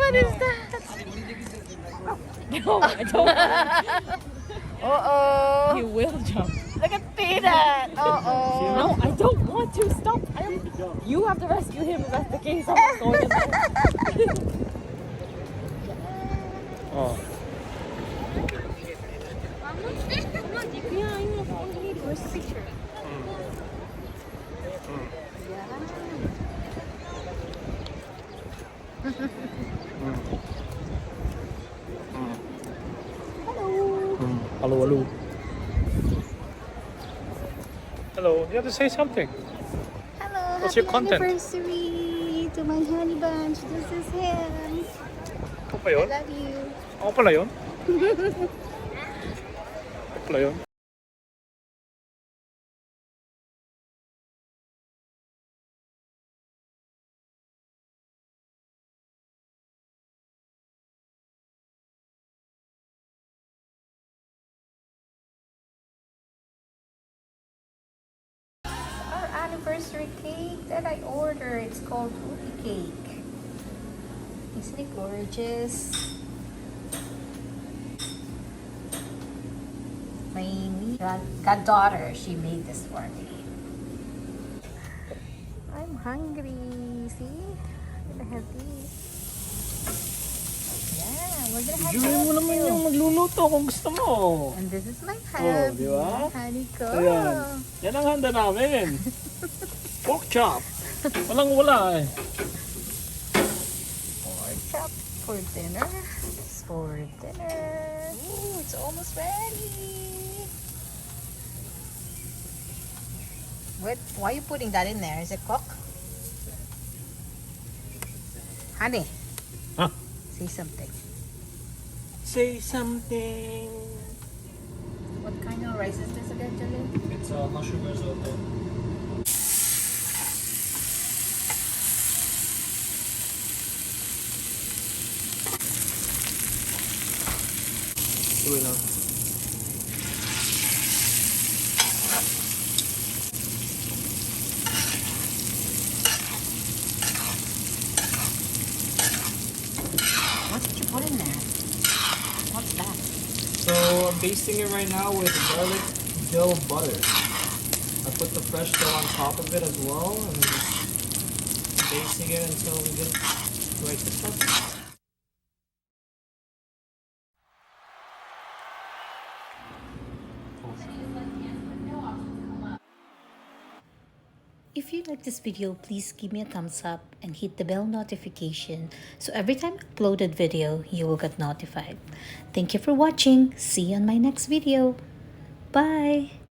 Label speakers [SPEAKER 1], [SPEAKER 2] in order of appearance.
[SPEAKER 1] What is that?
[SPEAKER 2] No, I don't.
[SPEAKER 1] Uh-oh.
[SPEAKER 2] You will jump.
[SPEAKER 1] Look at Peanut. Uh-oh.
[SPEAKER 2] No, I don't want to. Stop. You have to rescue him if that's the case. I'm not going in there.
[SPEAKER 3] Oh.
[SPEAKER 2] Yeah, I know. Where's the picture?
[SPEAKER 3] Hello, hello. Hello, you have to say something.
[SPEAKER 1] Hello.
[SPEAKER 3] What's
[SPEAKER 1] Happy
[SPEAKER 3] your content?
[SPEAKER 1] anniversary to my honey bunch. This is him.
[SPEAKER 3] Ako pa
[SPEAKER 1] I
[SPEAKER 3] yun?
[SPEAKER 1] love you.
[SPEAKER 3] Ako pala yun? Ako pala yun?
[SPEAKER 1] Our anniversary cake that I ordered. It's called ruby cake. Isn't it gorgeous? My goddaughter, she made this for me. I'm hungry. See? I'm gonna have these. Yeah, we're gonna have
[SPEAKER 3] Enjoy mo naman yung magluluto kung gusto mo.
[SPEAKER 1] And this is my
[SPEAKER 3] Oh, di ba?
[SPEAKER 1] honey ko.
[SPEAKER 3] Ayan. Yan ang handa namin. Pork chop. Walang wala eh.
[SPEAKER 1] Pork chop for dinner. It's for dinner. Ooh, it's almost ready. Why are you putting that in there? Is it cooked? Honey.
[SPEAKER 3] Huh?
[SPEAKER 1] Say something.
[SPEAKER 3] Say something.
[SPEAKER 1] What kind of rice is this again, Janlei?
[SPEAKER 3] It's a mushroom risotto. Tuloy lang.
[SPEAKER 1] What did you put in there? What's that?
[SPEAKER 3] So I'm basting it right now with garlic dill butter. I put the fresh dough on top of it as well, and just basting it until we get right to stuff.
[SPEAKER 4] If you like this video, please give me a thumbs up and hit the bell notification so every time I upload a video, you will get notified. Thank you for watching. See you on my next video. Bye!